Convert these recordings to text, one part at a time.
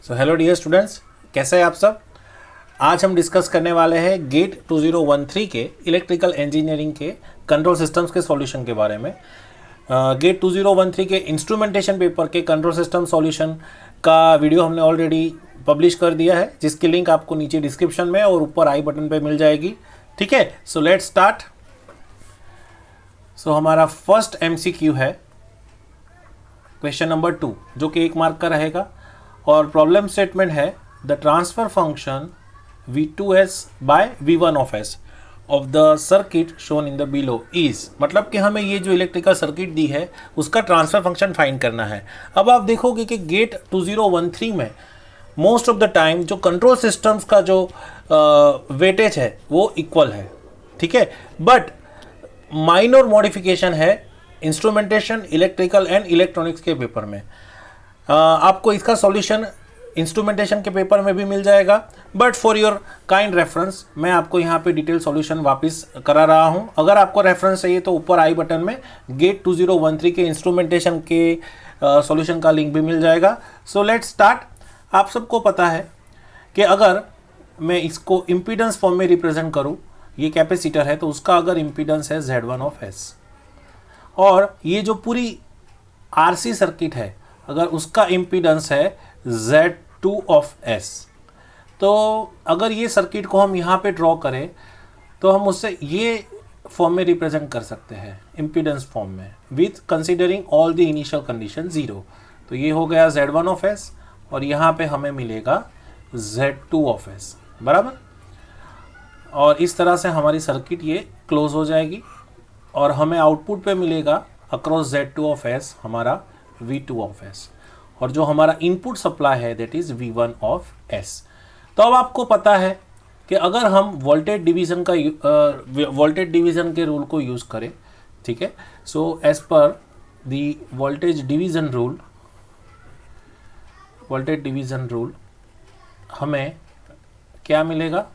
So hello dear students, कैसे हैं आप सब। आज हम डिस्कस करने वाले हैं गेट 2013 के इलेक्ट्रिकल इंजीनियरिंग के कंट्रोल सिस्टम्स के सॉल्यूशन के बारे में। गेट 2013 के इंस्ट्रूमेंटेशन पेपर के कंट्रोल सिस्टम सॉल्यूशन का वीडियो हमने ऑलरेडी पब्लिश कर दिया है, जिसकी लिंक आपको नीचे डिस्क्रिप्शन में और ऊपर आई बटन पे मिल जाएगी। ठीक है, सो लेट्स स्टार्ट। सो हमारा फर्स्ट MCQ है क्वेश्चन नंबर 2, जो कि 1 मार्क का रहेगा और प्रॉब्लम स्टेटमेंट है the transfer function V2s by V1 of S of the circuit shown in the below is. मतलब कि हमें ये जो इलेक्ट्रिकल सर्किट दी है उसका ट्रांसफर फंक्शन फाइंड करना है। अब आप देखोगे कि गेट 2013 में मोस्ट ऑफ द टाइम जो कंट्रोल सिस्टम्स का जो वेटेज है वो इक्वल है। ठीक है, बट माइनर मॉडिफिकेशन है इंस्ट्रूमेंटेशन, इलेक्ट्रिकल एंड इलेक्ट्रॉनिक्स के पेपर में। आपको इसका सॉल्यूशन इंस्ट्रूमेंटेशन के पेपर में भी मिल जाएगा, but for your kind reference मैं आपको यहाँ पे डिटेल सॉल्यूशन वापस करा रहा हूँ। अगर आपको रेफरेंस चाहिए तो ऊपर आई बटन में गेट 2013 के इंस्ट्रूमेंटेशन के सॉल्यूशन का लिंक भी मिल जाएगा। So let's start. आप सबको पता है कि अगर मैं इसको इम्पीडेंस फॉर्म में रिप्रेजेंट करूँ, ये कैपेसिटर है तो उसका अगर इम्पीडेंस है Z1 ऑफ S और ये जो पूरी RC सर्किट है अगर उसका इम्पीडेंस है Z2 ऑफ S, तो अगर ये सर्किट को हम यहाँ पे ड्रॉ करें तो हम उससे ये फॉर्म में रिप्रेजेंट कर सकते हैं इम्पीडेंस फॉर्म में with considering all the initial condition 0। तो ये हो गया Z1 ऑफ S और यहाँ पे हमें मिलेगा Z2 ऑफ S बराबर। और इस तरह से हमारी सर्किट ये क्लोज हो जाएगी और हमें आउटपुट पे मिलेगा अक्रॉस Z2 ऑफ S हमारा V2 ऑफ S और जो हमारा इनपुट सप्लाई है that is V1 of S। तो अब आपको पता है कि अगर हम वोल्टेज डिवीज़न के रूल को यूज़ करें, ठीक है, so as per the voltage division rule हमें क्या मिलेगा,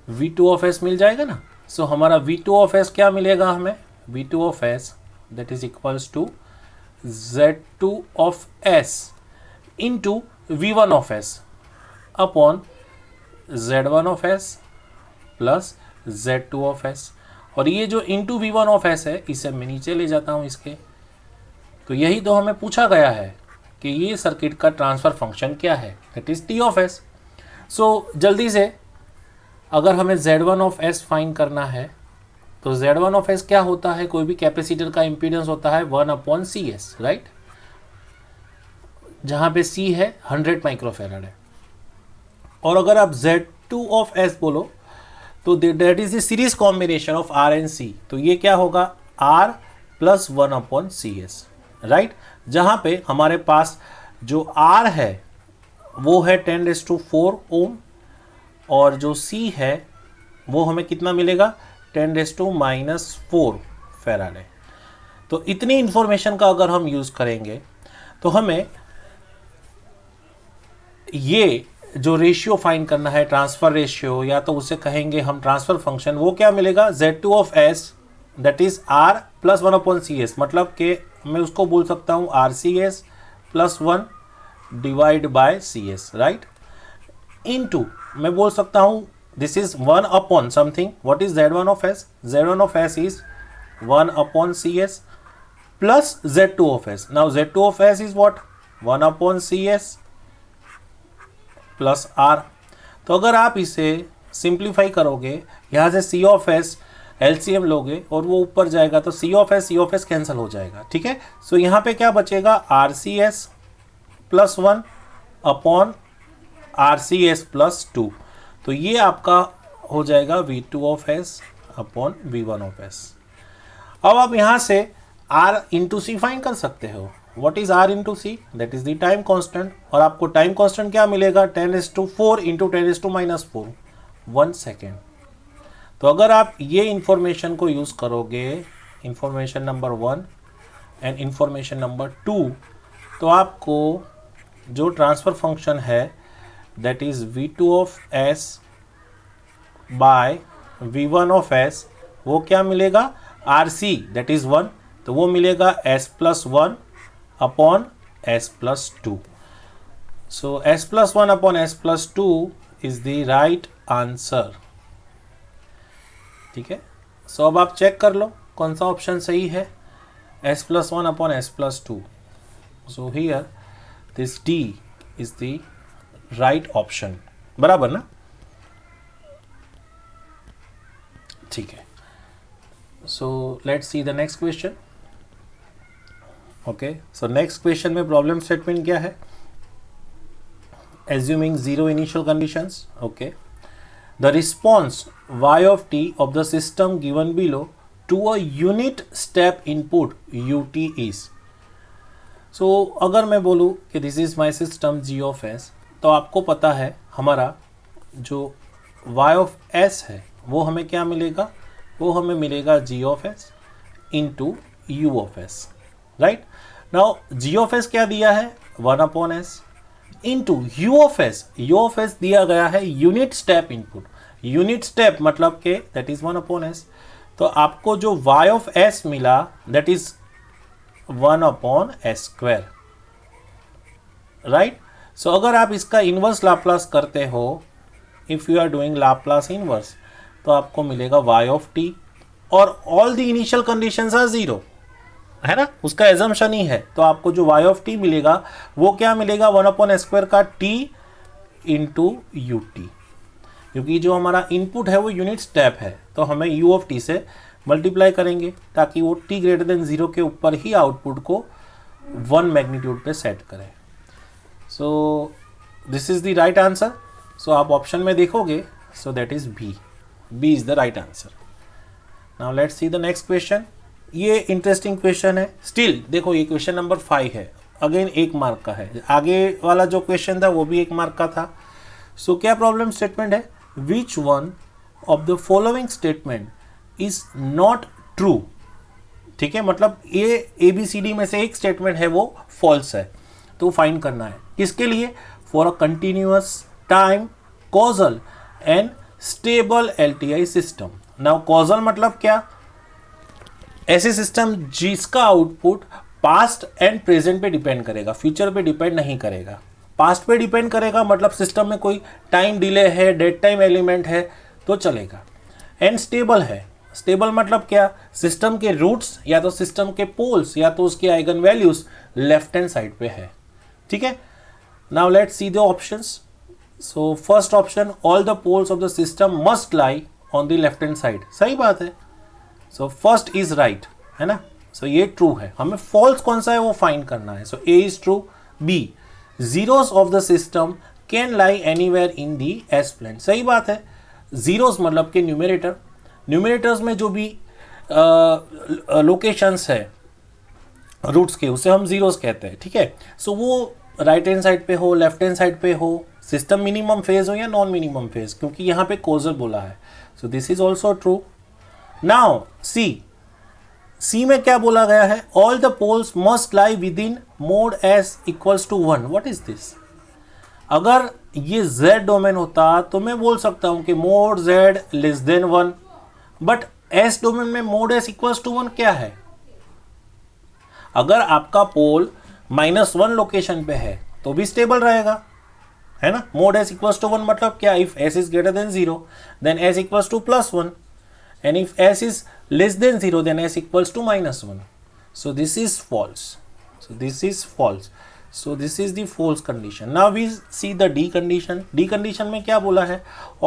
V2 ऑफ S मिल जाएगा ना। सो हमारा V2 ऑफ S क्या मिलेगा हमें, V2 of S that is equals to Z2 of S into V1 of S upon Z1 of S plus Z2 of S। और ये जो इंटू V1 ऑफ S है इसे मैं नीचे ले जाता हूँ इसके। तो यही तो हमें पूछा गया है कि ये सर्किट का ट्रांसफर फंक्शन क्या है, that is T of S। सो जल्दी से अगर हमें Z1 ऑफ S फाइंड करना है तो Z1 ऑफ S क्या होता है, कोई भी कैपेसिटर का इम्पीडेंस होता है 1/CS, राइट, जहाँ पे C है 100 माइक्रोफेराड है। और अगर आप Z2 ऑफ S बोलो तो that is the series combination of R and C। तो ये क्या होगा R प्लस 1/CS, राइट, जहाँ पे हमारे पास जो R है वो है 10⁴ ओम और जो C है वो हमें कितना मिलेगा 10⁻⁻⁴ फैराड है। तो इतनी इंफॉर्मेशन का अगर हम यूज़ करेंगे तो हमें ये जो रेशियो फाइंड करना है, ट्रांसफ़र रेशियो या तो उसे कहेंगे हम ट्रांसफ़र फंक्शन, वो क्या मिलेगा Z2 of S that is R plus 1/CS। मतलब कि मैं उसको बोल सकता हूँ RCS plus 1 divide by CS, right, into मैं बोल सकता हूँ this is 1 upon something. What is Z1 of S? Z1 of S is 1 upon CS plus Z2 of S. Now Z2 of S is what? 1 upon CS plus R. तो अगर आप इसे simplify करोगे, यहाँ से C of S LCM लोगे और वो ऊपर जाएगा तो C of S कैंसिल हो जाएगा। ठीक है, सो यहाँ पे क्या बचेगा RCS plus 1 upon RCS plus 2। तो ये आपका हो जाएगा V2 of S upon V1 of S। अब आप यहाँ से R इंटू C फाइंड कर सकते हो। What is R into C? That is the time constant. और आपको टाइम कांस्टेंट क्या मिलेगा 10⁴ इंटू 10⁻⁴ 1 सेकेंड। तो अगर आप ये इंफॉर्मेशन को यूज़ करोगे, information number 1 and information number 2, तो आपको जो ट्रांसफ़र फंक्शन है that is V2 of S by V1 of S वो क्या मिलेगा RC that is 1, तो वो मिलेगा S plus 1 upon S plus 2। So s+1/s+2 is the right answer. ठीक है, सो अब आप चेक कर लो कौन सा ऑप्शन सही है, s+1/s+2। So here this D is the right option, बराबर ना? ठीक है, so let's see the next question. Okay, so next question में प्रॉब्लम स्टेटमेंट क्या है? Assuming zero initial conditions, okay, the response y of t of the system given below to a unit step input ut is। so अगर मैं बोलूँ कि this is my system g of s, तो आपको पता है हमारा जो y of s है वो हमें क्या मिलेगा? वो हमें मिलेगा g of s into u of s, right? Now g of s क्या दिया है? 1/s into u of s दिया गया है unit step input. Unit step मतलब के दैट इज 1/s। तो आपको जो y of s मिला that is 1/s², right? So अगर आप इसका इनवर्स लाप्लास करते हो, if you are doing Laplace inverse, तो आपको मिलेगा y of t और all the initial conditions are zero, है ना? उसका एजम्पशन ही है, तो आपको जो y of t मिलेगा वो क्या मिलेगा? 1/s² का t इंटू यू टी, क्योंकि जो हमारा इनपुट है वो यूनिट स्टेप है, तो हमें u of t से मल्टीप्लाई करेंगे ताकि वो t ग्रेटर देन 0 के ऊपर ही आउटपुट को 1 मैग्नीट्यूड पे सेट करें। So this is the right answer. So आप ऑप्शन में देखोगे, so that is B is the right answer. Now let's see the next question. ये इंटरेस्टिंग क्वेश्चन है। स्टिल देखो, ये क्वेश्चन नंबर 5 है, अगेन 1 मार्क का है। आगे वाला जो क्वेश्चन था वो भी 1 मार्क का था। सो क्या प्रॉब्लम स्टेटमेंट है? Which one of the following statement is not true. ठीक है, मतलब ये ABCD में से एक स्टेटमेंट है वो फॉल्स है, तो फाइंड करना है। किसके लिए? For a continuous time causal and stable LTI system. Now causal मतलब क्या? ऐसे सिस्टम जिसका आउटपुट पास्ट एंड प्रेजेंट पे डिपेंड करेगा, फ्यूचर पे डिपेंड नहीं करेगा। पास्ट पे डिपेंड करेगा मतलब सिस्टम में कोई टाइम डिले है, डेड टाइम एलिमेंट है तो चलेगा। एंड स्टेबल है। स्टेबल मतलब क्या? सिस्टम के रूट्स या तो सिस्टम के पोल्स या तो उसके eigenvalues left hand side पे है। ठीक है, now let's see the options. So first option, all the poles of the system must lie on the left hand side. सही बात है, सो फर्स्ट इज राइट, है ना? सो ये ट्रू है। हमें फॉल्स कौन सा है वो फाइंड करना है। So A is true. B, zeros of the system can lie anywhere in the S plane. सही बात है। जीरोस मतलब के न्यूमरेटर, न्यूमरेटर्स में जो भी लोकेशंस है रूट्स के, उसे हम जीरोस कहते हैं। ठीक है, सो वो राइट हैंड साइड पे हो, लेफ्ट हैंड साइड पे हो, सिस्टम मिनिमम फेज हो या नॉन मिनिमम फेज, क्योंकि यहाँ पे कॉजल बोला है। So this is also true. Now C में क्या बोला गया है? All the poles must lie within mod s equals to 1। What is this? अगर ये z डोमेन होता तो मैं बोल सकता हूं कि mode z less than 1, but s domain में मोड s इक्वल्स टू 1 क्या है? अगर आपका पोल -1 लोकेशन पे है तो भी स्टेबल रहेगा, है ना? मोड s इक्वल्स टू 1 मतलब क्या? If s is greater than 0 then s equals to +1, and if s is less than 0 then s equals to -1. So this is false. So this is false. So this is the false condition. Now we see the D condition. D condition में क्या बोला है?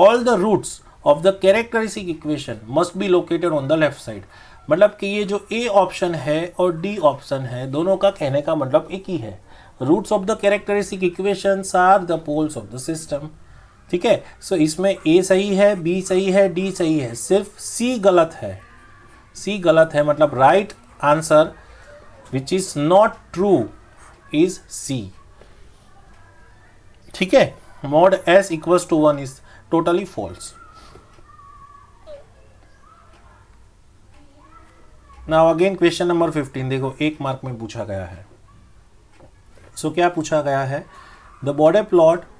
All the roots of the characteristic equation must be located on the left side. मतलब कि ये जो A option है और D ऑप्शन है, दोनों का कहने का मतलब एक ही है। Roots of the characteristic equations are the poles of the system. ठीक है, सो इसमें A सही है, B सही है, D सही है, सिर्फ C गलत है। C गलत है मतलब right answer which is not true is C। ठीक है, mod S equals to 1 is totally false. Now again question number 15 देखो, 1 मार्क में पूछा गया है। सो क्या पूछा गया है? The border plot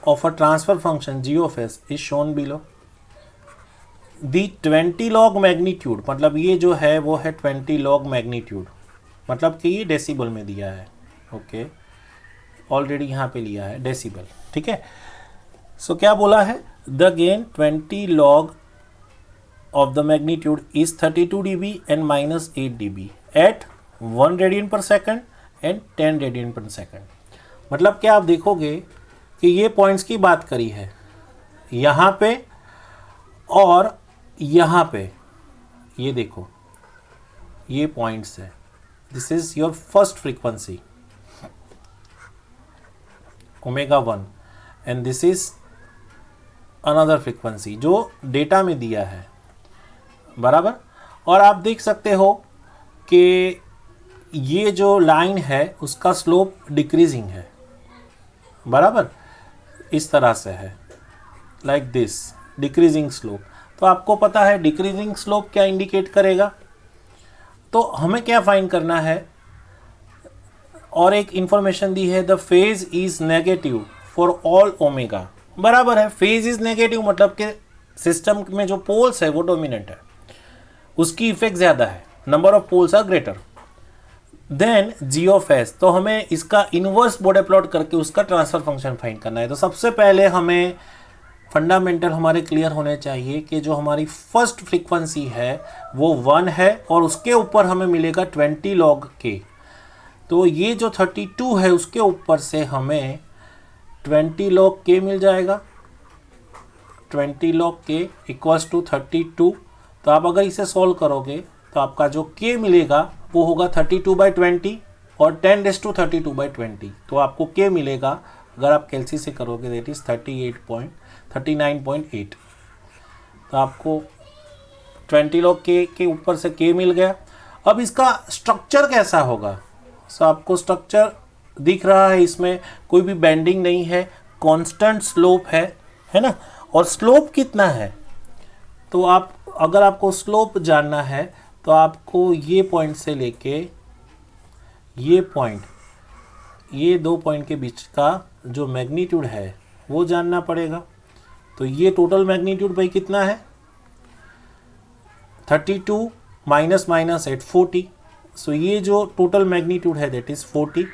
of a transfer function g of s is shown below. The 20 log magnitude, मतलब ये जो है वो है 20 log magnitude, मतलब कि ये डेसिबल में दिया है। ओके, ऑलरेडी यहाँ पे लिया है डेसिबल, ठीक है। सो क्या बोला है, the gain 20 log of the magnitude is 32 dB and -8 dB at 1 radian per second and 10 radian per second. मतलब क्या आप देखोगे कि ये पॉइंट्स की बात करी है यहाँ पे और यहाँ पे, ये देखो ये पॉइंट्स है, this is your first frequency ω1 and this is another frequency जो डेटा में दिया है, बराबर। और आप देख सकते हो कि ये जो लाइन है उसका स्लोप डिक्रीजिंग है, बराबर, इस तरह से है, लाइक दिस डिक्रीजिंग स्लोप। तो आपको पता है डिक्रीजिंग स्लोप क्या इंडिकेट करेगा, तो हमें क्या फाइंड करना है, और एक इंफॉर्मेशन दी है, the phase is negative for all omega, बराबर है। फेज इज नेगेटिव मतलब कि सिस्टम में जो पोल्स है वो डोमिनेंट है, उसकी इफेक्ट ज़्यादा है, number of poles are greater than G of s. तो हमें इसका इनवर्स बॉर्डर प्लॉट करके उसका ट्रांसफर फंक्शन फाइंड करना है। तो सबसे पहले हमें फंडामेंटल हमारे क्लियर होने चाहिए कि जो हमारी फर्स्ट फ्रीक्वेंसी है वो 1 है और उसके ऊपर हमें मिलेगा 20 लॉग के। तो ये जो 32 है उसके ऊपर से हमें 20 लॉग के मिल जाएगा, 20 लॉग के इक्वल्स टू 32। तो आप अगर इसे सॉल्व करोगे तो आपका जो k मिलेगा वो होगा 32/20 और 10⁻²² तो आपको k मिलेगा, अगर आप कैलसी से करोगे दैट इज 39.8। तो आपको 20 लॉग के ऊपर से k मिल गया। अब इसका स्ट्रक्चर कैसा होगा, सो आपको स्ट्रक्चर दिख रहा है, इसमें कोई भी बेंडिंग नहीं है, कांस्टेंट स्लोप है ना। और स्लोप कितना है, तो आप अगर आपको स्लोप जानना है तो आपको ये पॉइंट से लेके ये पॉइंट, ये 2 पॉइंट के बीच का जो मैग्नीट्यूड है वो जानना पड़ेगा। तो ये टोटल मैग्नीट्यूड भाई कितना है, 32 -8 40। सो ये जो टोटल मैग्नीट्यूड है that is 40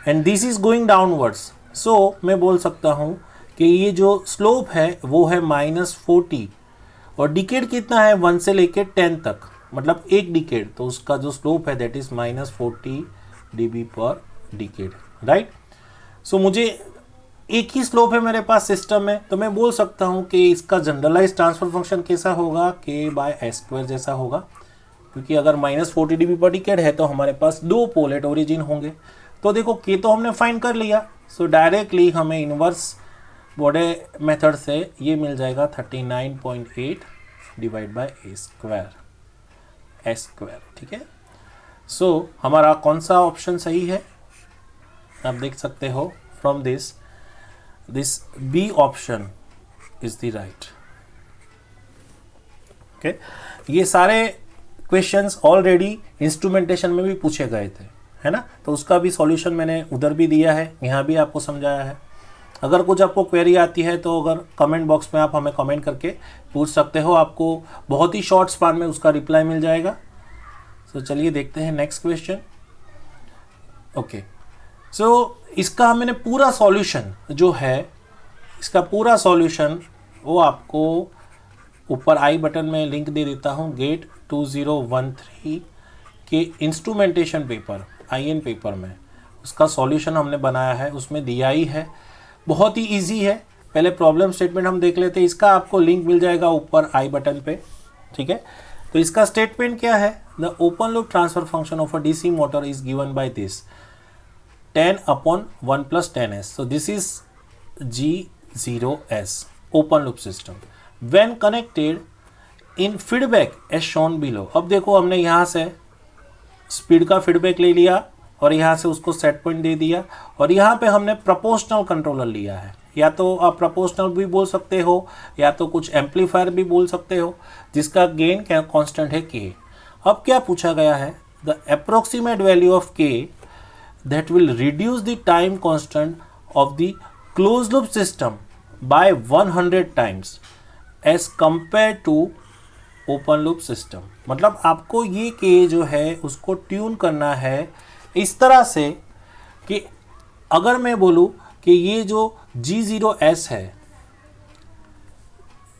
and this is going downwards. So मैं बोल सकता हूँ कि ये जो स्लोप है वो है -40 और डिकेड कितना है 1 से लेके 10 तक, मतलब एक डिकेड, तो उसका जो स्लोप है दैट इज -40 dB पर डिकेड, राइट। सो मुझे एक ही स्लोप है मेरे पास सिस्टम में, तो मैं बोल सकता हूँ कि इसका जनरलाइज ट्रांसफर फंक्शन कैसा होगा, k/s² जैसा होगा, क्योंकि अगर -40 dB पर डिकेड है तो हमारे पास 2 पोल एट ओरिजिन होंगे। तो देखो k तो हमने फाइंड कर लिया, सो डायरेक्टली हमें इनवर्स बॉर्डर मेथड से ये मिल जाएगा 39.8 a², ठीक है। सो हमारा कौन सा ऑप्शन सही है, आप देख सकते हो from this B option is the right. Okay, ये सारे क्वेश्चंस ऑलरेडी इंस्ट्रूमेंटेशन में भी पूछे गए थे, है ना, तो उसका भी सॉल्यूशन मैंने उधर भी दिया है, यहाँ भी आपको समझाया है। अगर कुछ आपको क्वेरी आती है तो अगर कमेंट बॉक्स में आप हमें कमेंट करके पूछ सकते हो, आपको बहुत ही शॉर्ट स्पान में उसका रिप्लाई मिल जाएगा। सो चलिए देखते हैं नेक्स्ट क्वेश्चन। ओके, सो इसका मैंने पूरा सॉल्यूशन जो है, इसका पूरा सॉल्यूशन वो आपको ऊपर आई बटन में लिंक दे देता हूँ, गेट 2013 के इंस्ट्रूमेंटेशन पेपर IN पेपर में उसका सॉल्यूशन हमने बनाया है, उसमें दिया ही है, बहुत ही इजी है। पहले प्रॉब्लम स्टेटमेंट हम देख लेते हैं, इसका आपको लिंक मिल जाएगा ऊपर आई बटन पे, ठीक है। तो इसका स्टेटमेंट क्या है, the open loop transfer function of a DC motor is given by this 10/1 + 10s। So this is G0s open loop system when connected in feedback as shown below. अब देखो हमने यहाँ से स्पीड का फीडबैक ले लिया और यहाँ से उसको सेट पॉइंट दे दिया, और यहाँ पे हमने प्रोपोर्शनल कंट्रोलर लिया है, या तो आप प्रोपोर्शनल भी बोल सकते हो या तो कुछ एम्पलीफायर भी बोल सकते हो, जिसका गेन कांस्टेंट है k। अब क्या पूछा गया है, the approximate value of k that will reduce the time constant of the close loop system by 100 times as compare to open loop system. मतलब आपको ये k जो है उसको ट्यून करना है इस तरह से कि अगर मैं बोलूँ कि ये जो G0s है,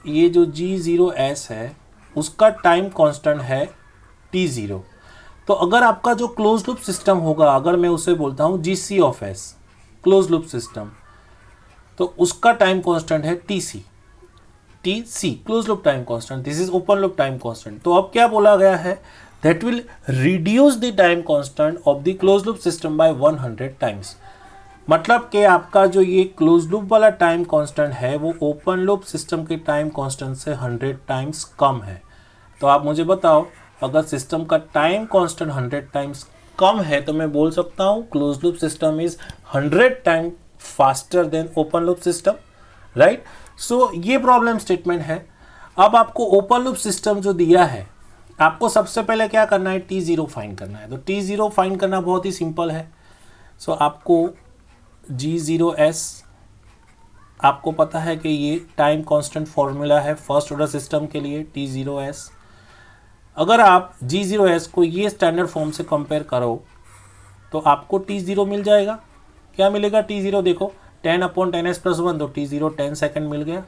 ये जो G0s है उसका टाइम कांस्टेंट है T0, तो अगर आपका जो क्लोज लूप सिस्टम होगा, अगर मैं उसे बोलता हूँ GC of S close loop system, तो उसका टाइम कांस्टेंट है TC close loop time constant, this is open loop time constant. तो अब क्या बोला गया है, that will reduce the time constant of the close loop system by 100 times. मतलब कि आपका जो ये क्लोज लूप वाला टाइम कांस्टेंट है वो ओपन लूप सिस्टम के टाइम कांस्टेंट से 100 टाइम्स कम है। तो आप मुझे बताओ, अगर सिस्टम का टाइम कांस्टेंट 100 टाइम्स कम है तो मैं बोल सकता हूँ close loop system is 100 time faster than open loop system, right. So ये प्रॉब्लम स्टेटमेंट है। अब आपको ओपन लूप सिस्टम जो दिया है, आपको सबसे पहले क्या करना है, T0 फाइंड करना है। तो T0 फाइंड करना बहुत ही सिंपल है। सो आपको G0s, आपको पता है कि ये टाइम कांस्टेंट फॉर्मूला है फर्स्ट ऑर्डर सिस्टम के लिए T0s। अगर आप G0s को ये स्टैंडर्ड फॉर्म से कंपेयर करो तो आपको T0 मिल जाएगा। क्या मिलेगा T0, देखो 10/10s+1, तो T0 10 सेकेंड मिल गया।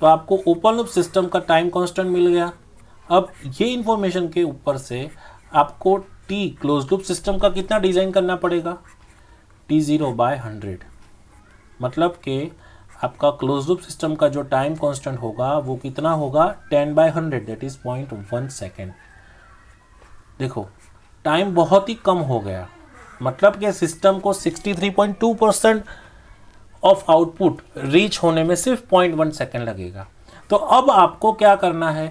तो आपको ओपन लूप सिस्टम का टाइम कांस्टेंट मिल गया। अब ये इंफॉर्मेशन के ऊपर से आपको T क्लोज लूप सिस्टम का कितना डिज़ाइन करना पड़ेगा, T0/100, मतलब कि आपका क्लोज लूप सिस्टम का जो टाइम कांस्टेंट होगा वो कितना होगा, 10/100, दैट इज 0.1 सेकेंड। देखो टाइम बहुत ही कम हो गया, मतलब कि सिस्टम को 63.2% ऑफ आउटपुट रीच होने में सिर्फ 0.1 सेकेंड लगेगा। तो अब आपको क्या करना है,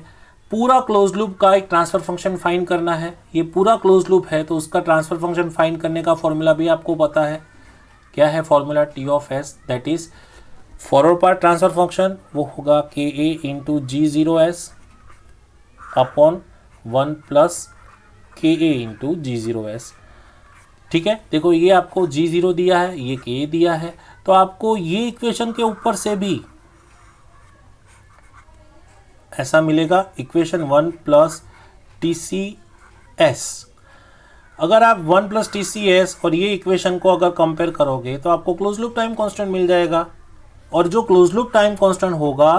पूरा क्लोज लूप का एक ट्रांसफर फंक्शन फाइंड करना है। ये पूरा क्लोज लूप है तो उसका ट्रांसफर फंक्शन फाइंड करने का फॉर्मूला भी आपको पता है। क्या है formula, T of S, that is forward part transfer function वो होगा KA into G0s upon 1 plus KA into G0s। ठीक है, देखो ये आपको G0 दिया है, ये KA दिया है, तो आपको ये इक्वेशन के ऊपर से भी ऐसा मिलेगा, इक्वेशन 1 प्लस TCS। अगर आप 1 प्लस TCS और ये इक्वेशन को अगर कंपेयर करोगे तो आपको क्लोज लूप टाइम कांस्टेंट मिल जाएगा, और जो क्लोज लूप टाइम कांस्टेंट होगा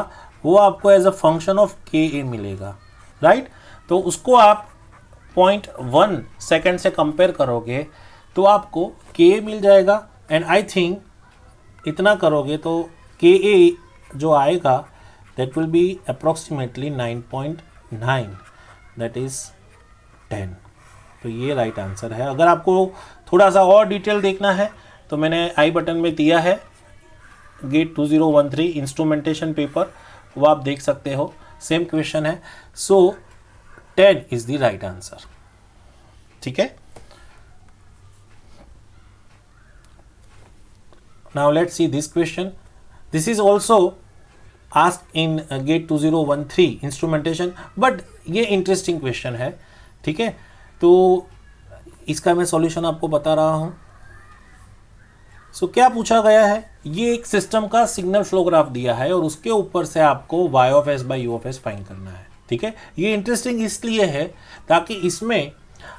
वो आपको as a function of KA मिलेगा, राइट। तो उसको आप 0.1 सेकेंड से कंपेयर करोगे तो आपको KA मिल जाएगा, एंड आई थिंक इतना करोगे तो KA जो आएगा that will be approximately 9.9, that is 10। तो ये राइट आंसर है। अगर आपको थोड़ा सा और डिटेल देखना है तो मैंने आई बटन में दिया है गेट 2013 इंस्ट्रूमेंटेशन पेपर, वो आप देख सकते हो, सेम क्वेश्चन है। So 10 is the right answer. ठीक है, now let's see this question. This is also asked in GATE 2013 instrumentation, but ये इंटरेस्टिंग क्वेश्चन है। ठीक है, तो इसका मैं सॉल्यूशन आपको बता रहा हूं। सो क्या पूछा गया है, ये एक सिस्टम का सिग्नल फ्लो ग्राफ दिया है और उसके ऊपर से आपको y ऑफ s बाई u ऑफ s फाइंड करना है। ठीक है, ये इंटरेस्टिंग इसलिए है ताकि इसमें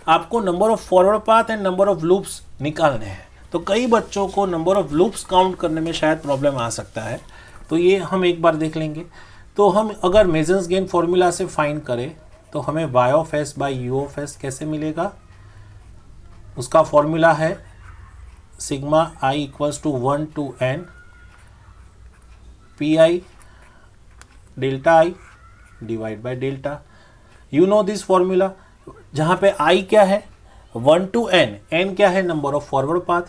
आपको number of forward path and number of loops निकालने हैं। तो कई बच्चों को नंबर ऑफ लूप्स काउंट करने में शायद प्रॉब्लम आ सकता है, तो ये हम एक बार देख लेंगे। तो हम अगर मेजर्स गेन फॉर्मूला से फाइंड करें तो हमें y ऑफ s बाई u ऑफ s कैसे मिलेगा, उसका फॉर्मूला है sigma i equals to 1 to n pi delta i divide by delta. You know this formula, जहाँ पे i क्या है 1 to n, n क्या है नंबर ऑफ फॉरवर्ड पाथ।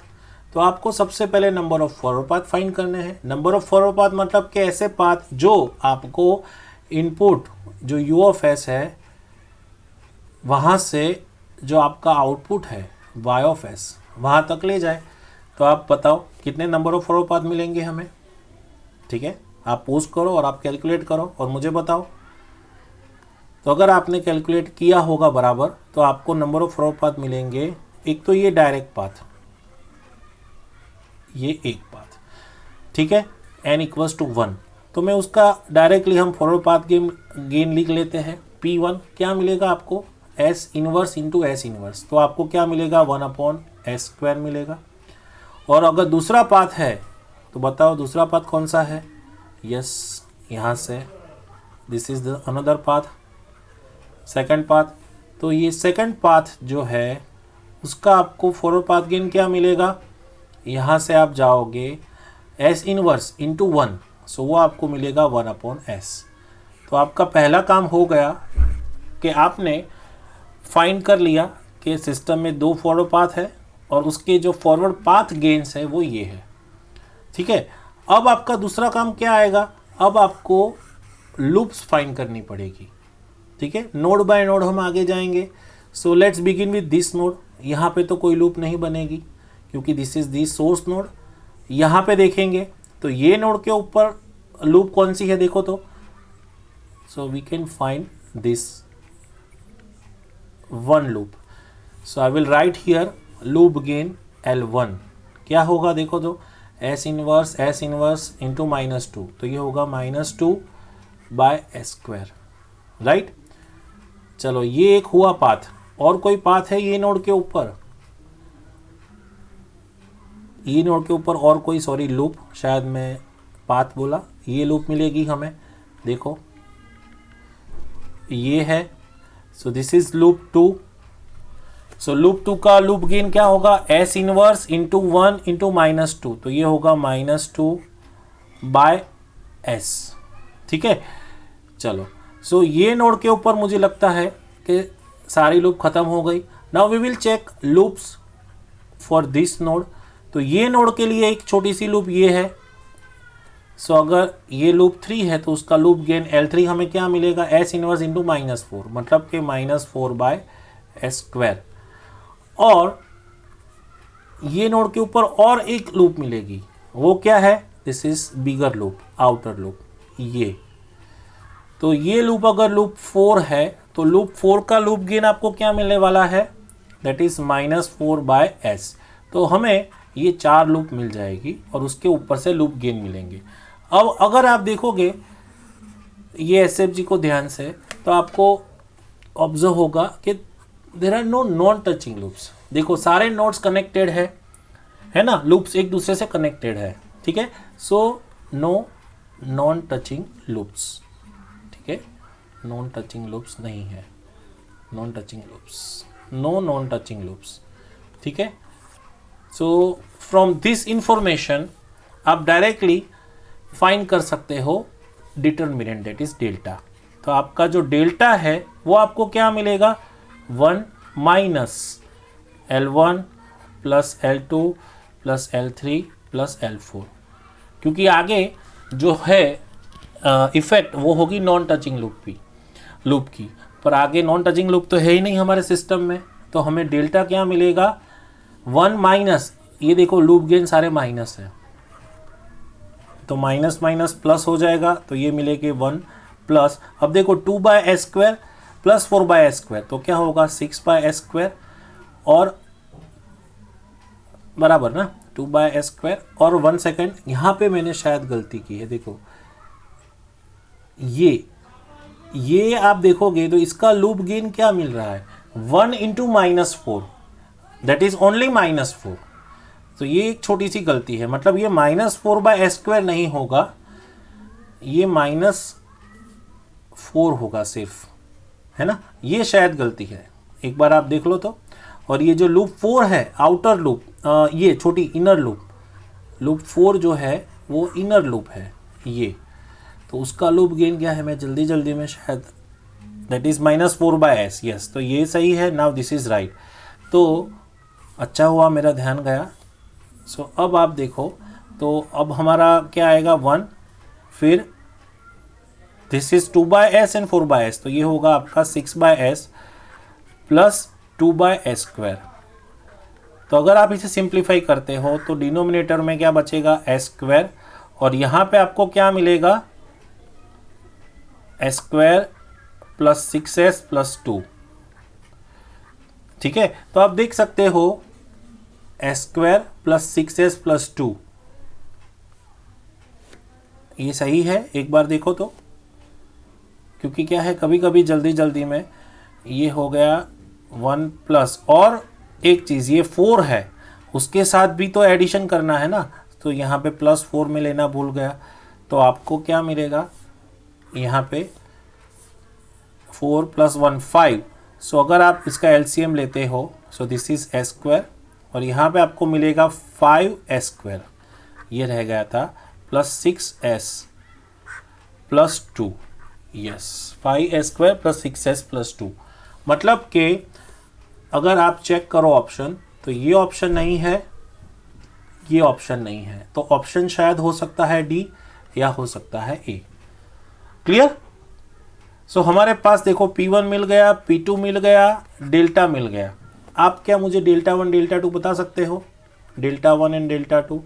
तो आपको सबसे पहले number of forward path find करने हैं। नंबर ऑफ फॉरवर्ड पाथ मतलब कि ऐसे पाथ जो आपको इनपुट जो u ऑफ s है वहाँ से जो आपका आउटपुट है y ऑफ s वहाँ तक ले जाए। तो आप बताओ कितने नंबर ऑफ फॉरवर्ड पाथ मिलेंगे हमें। ठीक है, आप पोज करो और आप कैलकुलेट करो और मुझे बताओ। तो अगर आपने कैलकुलेट किया होगा बराबर तो आपको नंबर ऑफ फॉरवर्ड पाथ मिलेंगे। एक तो ये डायरेक्ट पाथ, ये एक पाथ, ठीक है, n इक्वल्स टू 1। तो मैं उसका डायरेक्टली हम फॉरवर्ड पाथ गेन लिख लेते हैं। P1 क्या मिलेगा आपको, S inverse into S inverse. तो आपको क्या मिलेगा 1/s² मिलेगा। और अगर दूसरा पाथ है तो बताओ दूसरा पाथ कौन सा है? यस, यहाँ से this is the another path, second path. तो ये सेकंड पाथ जो है उसका आपको फॉरवर्ड पाथ गेन क्या मिलेगा? यहाँ से आप जाओगे एस इनवर्स इंटू 1, सो वो आपको मिलेगा 1/s। तो आपका पहला काम हो गया कि आपने फाइंड कर लिया कि सिस्टम में 2 फॉरवर्ड पाथ है और उसके जो फॉरवर्ड पाथ गेन्स है वो ये है। ठीक है, अब आपका दूसरा काम क्या आएगा? अब आपको लूप्स फाइंड करनी पड़ेगी। ठीक है, नोड बाय नोड हम आगे जाएंगे। So let's begin with this node. यहाँ पे तो कोई लूप नहीं बनेगी क्योंकि this is the source node. यहाँ पे देखेंगे तो ये नोड के ऊपर लूप कौन सी है देखो तो। So we can find this one loop. So I will write here loop gain L1 क्या होगा देखो तो, S इनवर्स इंटू -2, तो ये होगा -2/s², राइट। चलो ये एक हुआ पाथ। और कोई पाथ है ये नोड के ऊपर? ये नोड के ऊपर और कोई, सॉरी लूप, शायद मैं पाथ बोला, ये लूप मिलेगी हमें। देखो ये है, so this is loop 2। So loop 2 का लूप गेन क्या होगा? S इनवर्स इंटू 1 इंटू -2, तो ये होगा -2/s। ठीक है, चलो। सो ये नोड के ऊपर मुझे लगता है कि सारी लूप खत्म हो गई। Now we will check loops for this node. तो ये नोड के लिए एक छोटी सी लूप ये है। सो अगर ये लूप 3 है तो उसका लूप गेन L3 हमें क्या मिलेगा? S इनवर्स इंटू -4, मतलब कि -4/s²। और ये नोड के ऊपर और एक लूप मिलेगी, वो क्या है? This is bigger loop, outer loop, ये। तो ये लूप अगर लूप 4 है तो लूप 4 का लूप गेन आपको क्या मिलने वाला है? That is -4/s। तो हमें ये 4 लूप मिल जाएगी और उसके ऊपर से लूप गेन मिलेंगे। अब अगर आप देखोगे ये SFG को ध्यान से, तो आपको ऑब्जर्व होगा कि there are no non touching loops. देखो सारे नोड्स कनेक्टेड है ना, लूप्स एक दूसरे से कनेक्टेड है। ठीक है, so no non touching loops. ठीक है, नॉन टचिंग लूप्स नहीं है, non touching loops, no non touching loops. ठीक है, सो फ्रॉम दिस इंफॉर्मेशन आप डायरेक्टली फाइंड कर सकते हो डिटर्मिनेंट, दैट इज डेल्टा। तो आपका जो डेल्टा है वो आपको क्या मिलेगा? 1 - L1 + L2 + L3 + L4, क्योंकि आगे जो है इफेक्ट वो होगी नॉन टचिंग लूप की, पर आगे नॉन टचिंग लूप तो है ही नहीं हमारे सिस्टम में। तो हमें डेल्टा क्या मिलेगा? 1 - ये देखो लूप गेन सारे माइनस है, तो माइनस प्लस हो जाएगा, तो ये मिलेगा 1 प्लस। अब देखो 2/s² + 4/s², तो क्या होगा? 6/s², और बराबर ना 2/s²। और 1 सेकेंड, यहाँ पे मैंने शायद गलती की है। देखो ये आप देखोगे तो इसका लूप गेन क्या मिल रहा है? 1 इंटू -4, दैट इज ओनली -4। तो ये एक छोटी सी गलती है, मतलब ये -4/s² नहीं होगा, ये -4 होगा सिर्फ, है ना। ये शायद गलती है, एक बार आप देख लो तो। और ये जो लूप 4 है आउटर लूप, ये छोटी इनर लूप 4 जो है वो इनर लूप है ये, तो उसका लूप गेन क्या है? मैं जल्दी में शायद, दैट इज -4/s। यस, तो ये सही है। Now this is right. तो अच्छा हुआ मेरा ध्यान गया। सो अब आप देखो तो अब हमारा क्या आएगा? 1, फिर this is 2/s and 4/s, तो ये होगा आपका 6/s + 2/s²। तो अगर आप इसे सिंप्लीफाई करते हो तो डिनोमिनेटर में क्या बचेगा? s², और यहाँ पे आपको क्या मिलेगा? s² + 6s + 2। ठीक है, तो आप देख सकते हो s² + 6s + 2, ये सही है। एक बार देखो तो, क्योंकि क्या है कभी कभी जल्दी में ये हो गया 1 प्लस, और एक चीज़ ये 4 है, उसके साथ भी तो एडिशन करना है ना, तो यहाँ पे +4 में लेना भूल गया, तो आपको क्या मिलेगा यहाँ पे 4 + 1 5। सो अगर आप इसका एलसीएम लेते हो, सो दिस इज s², और यहाँ पे आपको मिलेगा 5s², ये रह गया था, +6s + 2, यस 5s² + 6s + 2। मतलब कि अगर आप चेक करो ऑप्शन, तो ये ऑप्शन नहीं है, ये ऑप्शन नहीं है, तो ऑप्शन शायद हो सकता है डी या हो सकता है ए। क्लियर? सो हमारे पास देखो P1 मिल गया, P2 मिल गया, डेल्टा मिल गया। आप क्या मुझे Δ1 Δ2 बता सकते हो? Δ1 एंड Δ2।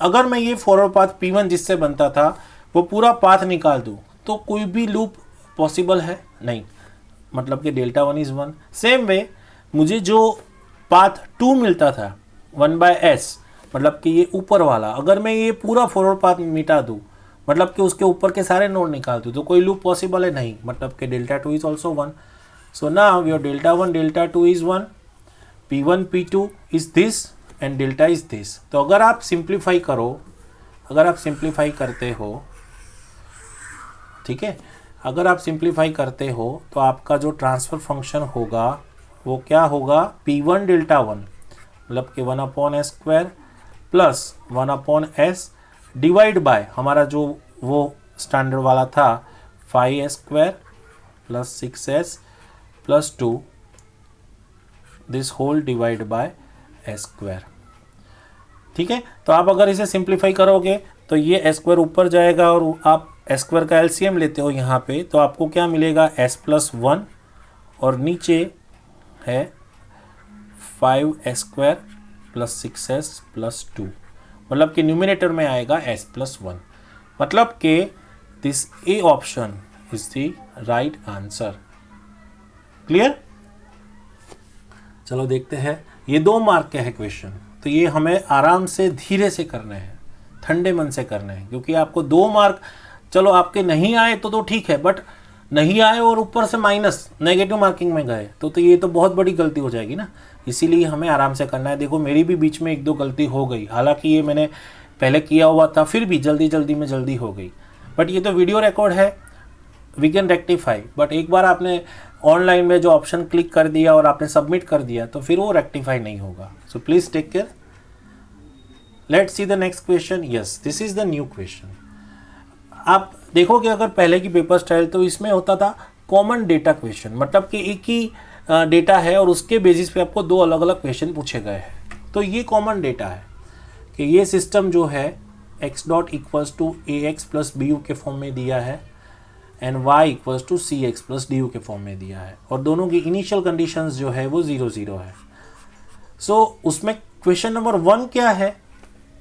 अगर मैं ये फॉरवर्ड पाथ P1 जिससे बनता था वो पूरा पाथ निकाल दूं, तो कोई भी लूप पॉसिबल है नहीं, मतलब कि Δ1 इज 1। सेम वे मुझे जो पाथ 2 मिलता था 1/s, मतलब कि ये ऊपर वाला, अगर मैं ये पूरा फॉरवर्ड पाथ मिटा दूं, मतलब कि उसके ऊपर के सारे नोड निकाल दूं, तो कोई लूप पॉसिबल है नहीं, मतलब कि Δ2 is also 1। So now your Δ1 Δ2 is 1, P1 P2 is this and delta is this. तो अगर आप सिंप्लीफाई करो, अगर आप सिंप्लीफाई करते हो, ठीक है, अगर आप सिंप्लीफाई करते हो तो आपका जो ट्रांसफर फंक्शन होगा वो क्या होगा, P1 Δ1 मतलब कि 1/s² + 1/s डिवाइड बाय हमारा जो वो स्टैंडर्ड वाला था 5s² + 6s + 2 this whole divide by s²। ठीक है, तो आप अगर इसे सिंप्लीफाई करोगे तो ये s² ऊपर जाएगा और आप s² का एलसीएम लेते हो यहाँ पे, तो आपको क्या मिलेगा s + 1 और नीचे है 5s² + 6s + 2, मतलब कि न्यूमिनेटर में आएगा s + 1, मतलब कि this A option is the right answer. Clear? चलो देखते हैं, ये 2 मार्क के है क्वेश्चन, तो ये हमें आराम से धीरे से करने हैं, ठंडे मन से करने हैं, क्योंकि आपको 2 मार्क चलो आपके नहीं आए तो ठीक है, बट नहीं आए और ऊपर से माइनस नेगेटिव मार्किंग में गए तो ये तो बहुत बड़ी गलती हो जाएगी ना, इसीलिए हमें आराम से करना है। देखो मेरी भी बीच में 1-2 गलती हो गई, हालांकि ये मैंने पहले किया हुआ था, फिर भी जल्दी में जल्दी हो गई, बट ये तो वीडियो रिकॉर्ड है, वी कैन रेक्टिफाई। बट एक बार आपने ऑनलाइन में जो ऑप्शन क्लिक कर दिया और आपने सबमिट कर दिया तो फिर वो रेक्टिफाई नहीं होगा। So please take care. Let's see the next question. Yes, this is the new question. आप देखोगे अगर पहले की पेपर स्टाइल तो इसमें होता था कॉमन डेटा क्वेश्चन, मतलब कि एक ही डेटा है और उसके बेसिस पे आपको 2 अलग अलग क्वेश्चन पूछे गए हैं। तो ये कॉमन डेटा है कि ये सिस्टम जो है x डॉट = ax + bu के फॉर्म में दिया है एंड y = cx + du के फॉर्म में दिया है, और दोनों की इनिशियल कंडीशंस जो है वो 0 है। सो उसमें क्वेश्चन नंबर 1 क्या है,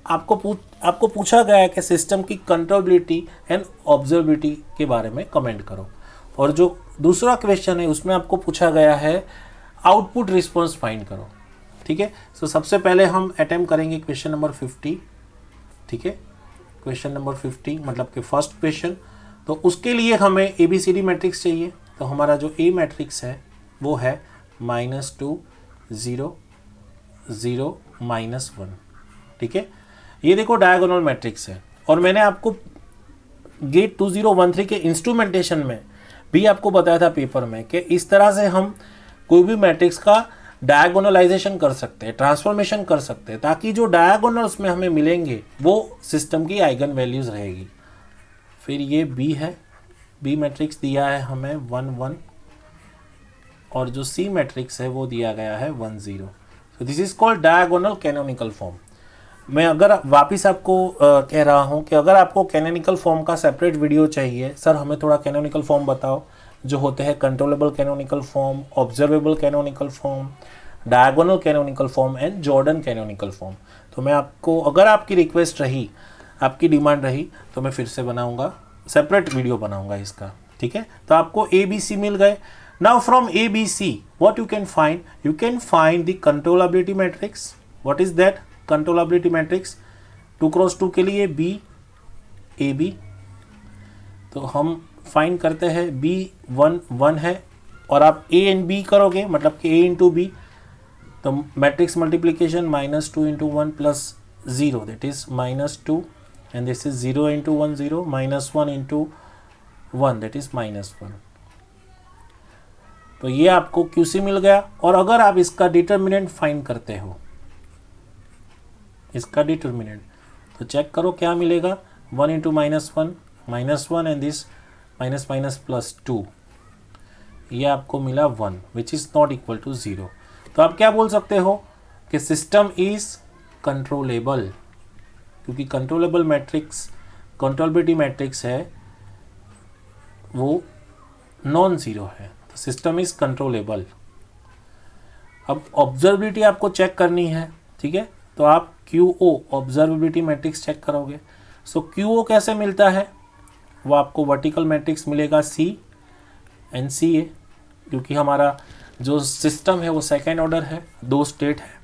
आपको पूछा गया है कि सिस्टम की कंट्रोलेबिलिटी एंड ऑब्जर्वेबिलिटी के बारे में कमेंट करो, और जो दूसरा क्वेश्चन है उसमें आपको पूछा गया है आउटपुट रिस्पॉन्स फाइंड करो। ठीक है, सो सबसे पहले हम अटेम्प्ट करेंगे क्वेश्चन नंबर 50। ठीक है, क्वेश्चन नंबर 50 मतलब कि फर्स्ट क्वेश्चन। तो उसके लिए हमें ABCD मैट्रिक्स चाहिए, तो हमारा जो A मैट्रिक्स है वो है -2 0 0 -1। ठीक है, ये देखो डायगोनल मैट्रिक्स है, और मैंने आपको गेट 2013 के इंस्ट्रूमेंटेशन में भी आपको बताया था पेपर में कि इस तरह से हम कोई भी मैट्रिक्स का डायगोनलाइजेशन कर सकते हैं, ट्रांसफॉर्मेशन कर सकते हैं, ताकि जो डायगोनल्स में हमें मिलेंगे वो सिस्टम की आइगन वैल्यूज रहेगी। फिर ये B है, B मैट्रिक्स दिया है हमें 1 1, और जो C मैट्रिक्स है वो दिया गया है 1 0। सो this is called diagonal canonical form. मैं अगर वापस आपको कह रहा हूँ कि अगर आपको कैनोनिकल फॉर्म का सेपरेट वीडियो चाहिए, सर हमें थोड़ा कैनोनिकल फॉर्म बताओ, जो होते हैं controllable canonical form, observable canonical form, diagonal canonical form and Jordan canonical form, तो मैं आपको, अगर आपकी रिक्वेस्ट रही, आपकी डिमांड रही, तो मैं फिर से बनाऊंगा, सेपरेट वीडियो बनाऊंगा इसका। ठीक है, तो आपको ABC मिल गए। Now from ABC what you can find the controllability matrix. What is that controllability matrix? 2x2 के लिए B AB, तो हम फाइंड करते हैं B 1 1 है, और आप A एंड B करोगे, मतलब कि A × B, तो matrix multiplication -2 into 1 plus 0, that is -2, and this is 0 into 1 0, -1 into 1, that is -1. तो ये आपको QC मिल गया। और अगर आप इसका डिटर्मिनेंट फाइंड करते हो, इसका डिटर्मिनेंट, तो चेक करो क्या मिलेगा। 1 into -1 -1 एंड दिस -+2, ये आपको मिला 1 which is not equal to 0। तो आप क्या बोल सकते हो कि सिस्टम इज कंट्रोलेबल, क्योंकि कंट्रोलेबल मैट्रिक्स, कंट्रोलेबिलिटी मैट्रिक्स है वो नॉन ज़ीरो है, तो सिस्टम इज कंट्रोलेबल। अब ऑब्जर्वेबिलिटी आपको चेक करनी है, ठीक है, तो आप QO ऑब्जर्वेबिलिटी मैट्रिक्स चेक करोगे। सो QO कैसे मिलता है, वो आपको वर्टिकल मैट्रिक्स मिलेगा C and CA, क्योंकि हमारा जो सिस्टम है वो सेकेंड ऑर्डर है, 2 स्टेट है।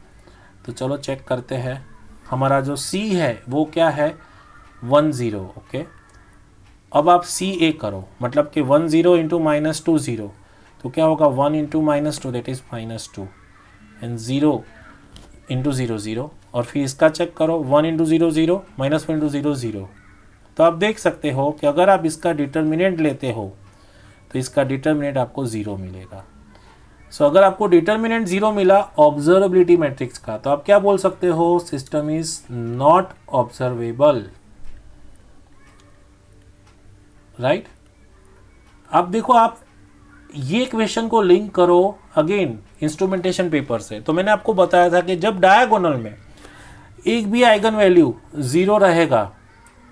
तो चलो चेक करते हैं। हमारा जो C है वो क्या है, 1 0, ओके। अब आप CA करो, मतलब कि 1 0 इंटू -2 0, तो क्या होगा 1 into -2, that is -2, and 0 into 0 0, और फिर इसका चेक करो 1 इंटू 0 0, -1 इंटू 0 0। तो आप देख सकते हो कि अगर आप इसका डिटर्मिनेंट लेते हो तो इसका डिटर्मिनेंट आपको 0 मिलेगा। सो अगर आपको डिटर्मिनेंट 0 मिला ऑब्जर्वेबिलिटी मैट्रिक्स का, तो आप क्या बोल सकते हो, system is not observable, right. अब देखो, आप ये क्वेश्चन को लिंक करो अगेन इंस्ट्रूमेंटेशन पेपर से। तो मैंने आपको बताया था कि जब डायगोनल में एक भी आइगन वैल्यू 0 रहेगा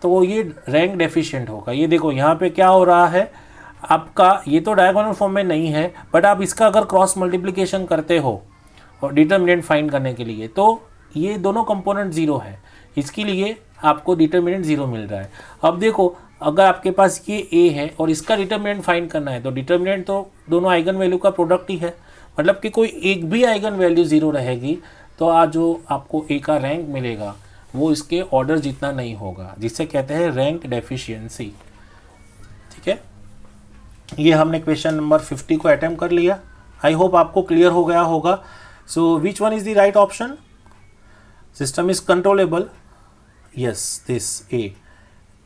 तो ये रैंक डेफिशिएंट होगा। ये देखो यहाँ पे क्या हो रहा है आपका, ये तो डायगोनल फॉर्म में नहीं है, बट आप इसका अगर क्रॉस मल्टीप्लिकेशन करते हो और डिटर्मिनेंट फाइंड करने के लिए, तो ये दोनों कंपोनेंट 0 है, इसके लिए आपको डिटर्मिनेंट 0 मिल रहा है। अब देखो, अगर आपके पास ये A है और इसका डिटर्मिनेंट फाइंड करना है, तो डिटर्मिनेंट तो दोनों आइगन वैल्यू का प्रोडक्ट ही है, मतलब कि कोई एक भी आइगन वैल्यू 0 रहेगी तो आज जो आपको A का रैंक मिलेगा वो इसके ऑर्डर जितना नहीं होगा, जिसे कहते हैं रैंक डेफिशिएंसी, ठीक है। ये हमने क्वेश्चन नंबर 50 को अटेम्प्ट कर लिया। आई होप आपको क्लियर हो गया होगा। So which one is the right option, system is controllable, yes this A,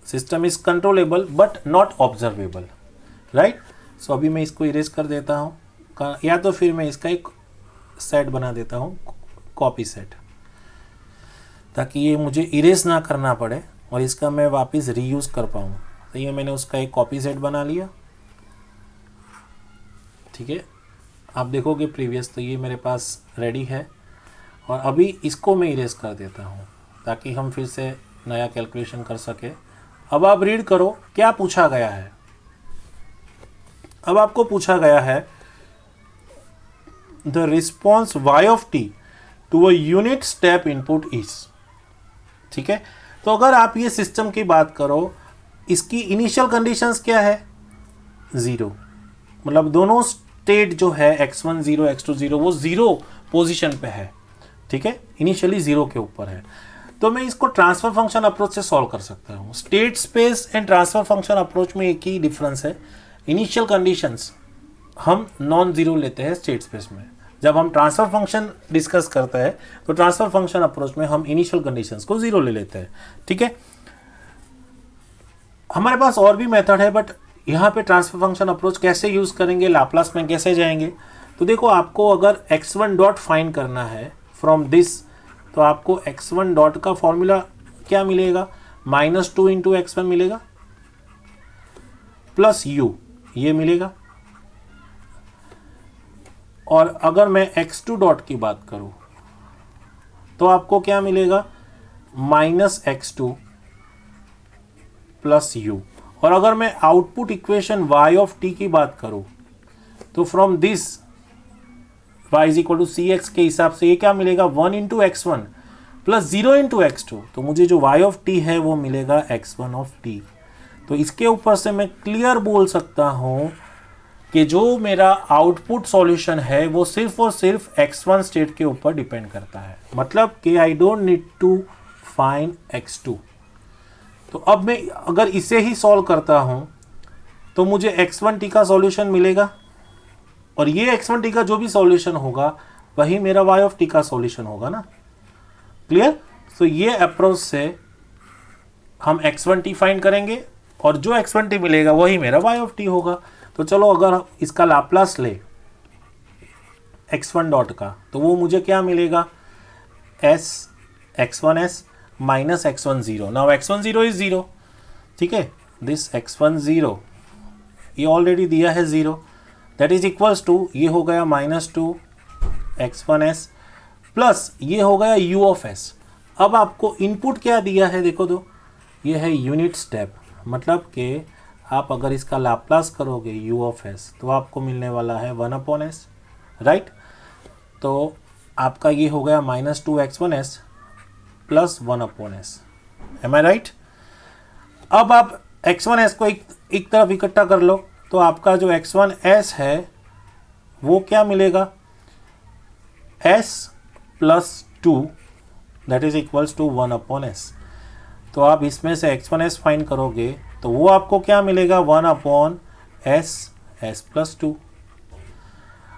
system is controllable but not observable, right. So अभी मैं इसको इरेज कर देता हूँ, या तो फिर मैं इसका एक सेट बना देता हूँ, कॉपी सेट, ताकि ये मुझे इरेज ना करना पड़े और इसका मैं वापस रीयूज कर पाऊँ। तो ये मैंने उसका एक कॉपी सेट बना लिया, ठीक है। आप देखोगे प्रीवियस, तो ये मेरे पास रेडी है, और अभी इसको मैं इरेज कर देता हूँ ताकि हम फिर से नया कैलकुलेशन कर सके। अब आप रीड करो क्या पूछा गया है। अब आपको पूछा गया है the response y of t to a unit step input is, ठीक है। तो अगर आप ये सिस्टम की बात करो, इसकी इनिशियल कंडीशंस क्या है, 0, मतलब दोनों स्टेट जो है x1 0 x2 0 वो 0 पोजीशन पे है, ठीक है, इनिशियली 0 के ऊपर है। तो मैं इसको ट्रांसफर फंक्शन अप्रोच से सॉल्व कर सकता हूँ। State space and transfer function approach में एक ही डिफरेंस है, इनिशियल कंडीशंस हम नॉन जीरो लेते हैं स्टेट स्पेस में। जब हम ट्रांसफर फंक्शन डिस्कस करते हैं तो ट्रांसफर फंक्शन अप्रोच में हम इनिशियल कंडीशंस को 0 ले लेते हैं, ठीक है। हमारे पास और भी मेथड है, बट यहाँ पे ट्रांसफर फंक्शन अप्रोच कैसे यूज करेंगे, लाप्लास में कैसे जाएंगे। तो देखो, आपको अगर x1 डॉट फाइंड करना है फ्रॉम दिस, तो आपको x1 डॉट का फॉर्मूला क्या मिलेगा, -2 इंटू x1 मिलेगा प्लस u, ये मिलेगा। और अगर मैं x2 डॉट की बात करूं तो आपको क्या मिलेगा, -x2 प्लस u। और अगर मैं output equation y of t की बात करूं तो from this y is equal to cx के हिसाब से ये क्या मिलेगा, 1 into x1 plus 0 into x2। तो मुझे जो y ऑफ t है वो मिलेगा x1 ऑफ t। तो इसके ऊपर से मैं क्लियर बोल सकता हूं कि जो मेरा आउटपुट सॉल्यूशन है वो सिर्फ और सिर्फ x1 स्टेट के ऊपर डिपेंड करता है, मतलब कि I don't need to find x2। तो अब मैं अगर इसे ही सॉल्व करता हूं तो मुझे x1t का सॉल्यूशन मिलेगा, और ये x1t का जो भी सॉल्यूशन होगा वही मेरा y ऑफ टी का सॉल्यूशन होगा ना। क्लियर? सो ये अप्रोच से हम x1t फाइंड करेंगे और जो x1t मिलेगा वही मेरा y ऑफ टी होगा। तो चलो अगर इसका लाप्लास ले x1 डॉट का, तो वो मुझे क्या मिलेगा, s x1s minus x10। Now x10 is 0, ठीक है, दिस x10 ये ऑलरेडी दिया है 0, दैट इज इक्वल्स टू ये हो गया -2 x1s प्लस ये हो गया u ऑफ s। अब आपको इनपुट क्या दिया है देखो, तो ये है यूनिट स्टेप, मतलब कि आप अगर इसका लाप्लास करोगे u ऑफ s तो आपको मिलने वाला है 1/s, राइट। तो आपका ये हो गया -2 x1s प्लस 1/s, एम आई राइट। अब आप x1s को एक तरफ इकट्ठा कर लो, तो आपका जो x1s है वो क्या मिलेगा, s plus 2 that is equals to 1/s। तो आप इसमें से x1s फाइंड करोगे तो वो आपको क्या मिलेगा, 1/s s प्लस 2।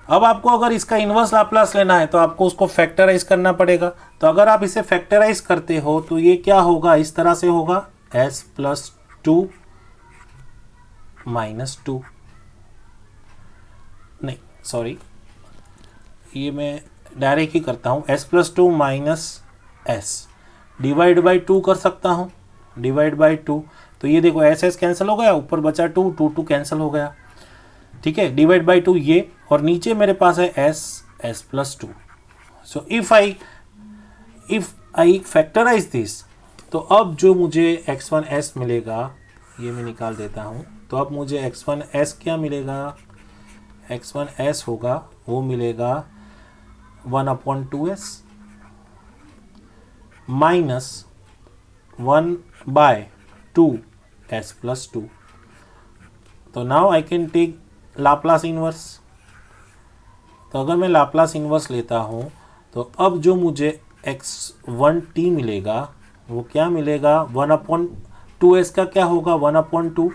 अब आपको अगर इसका इन्वर्स लाप्लास लेना है तो आपको उसको फैक्टराइज करना पड़ेगा। तो अगर आप इसे फैक्टराइज करते हो तो ये क्या होगा, इस तरह से होगा s प्लस 2 माइनस 2, नहीं सॉरी, ये मैं डायरेक्ट ही करता हूँ, s plus 2 minus s divide by 2 कर सकता हूँ, डिवाइड बाई 2। तो ये देखो s कैंसिल हो गया, ऊपर बचा 2, 2 कैंसिल हो गया, ठीक है, डिवाइड बाई 2 ये, और नीचे मेरे पास है s plus 2। So if I factorise this, तो अब जो मुझे x1s मिलेगा ये मैं निकाल देता हूँ। तो अब मुझे x1s क्या मिलेगा, x1s होगा वो मिलेगा 1/2s माइनस 1/2s प्लस 2। तो now I can take Laplace inverse. तो अगर मैं लाप्लास इन्वर्स लेता हूँ तो अब जो मुझे x1t मिलेगा वो क्या मिलेगा, 1/2s का क्या होगा, 1/2,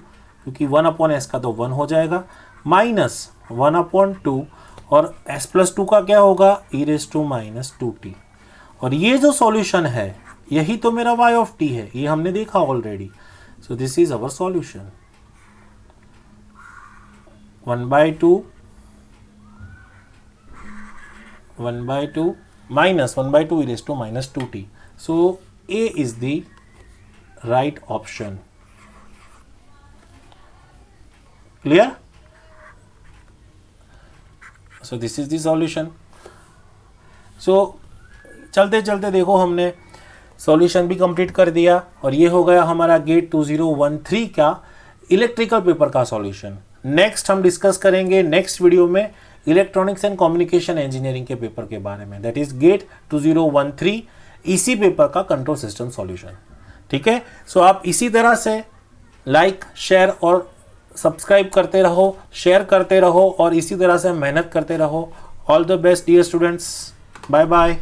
क्योंकि 1/s का तो 1 हो जाएगा, माइनस 1/2 और s प्लस 2 का क्या होगा, e⁻²t। और ये जो सॉल्यूशन है यही तो मेरा y ऑफ t है, ये हमने देखा already. So this is our solution, 1/2 minus 1/2 e⁻²t. So A is the right option. Clear? So this is the solution. So चलते चलते देखो हमने सॉल्यूशन भी कंप्लीट कर दिया और ये हो गया हमारा गेट 2013 का इलेक्ट्रिकल पेपर का सॉल्यूशन। नेक्स्ट हम डिस्कस करेंगे नेक्स्ट वीडियो में इलेक्ट्रॉनिक्स एंड कम्युनिकेशन इंजीनियरिंग के पेपर के बारे में, दैट इज गेट 2013 इसी पेपर का कंट्रोल सिस्टम सॉल्यूशन। ठीक है, सो आप इसी तरह से लाइक शेयर और सब्सक्राइब करते रहो, शेयर करते रहो और इसी तरह से मेहनत करते रहो। All the best dear students, bye bye.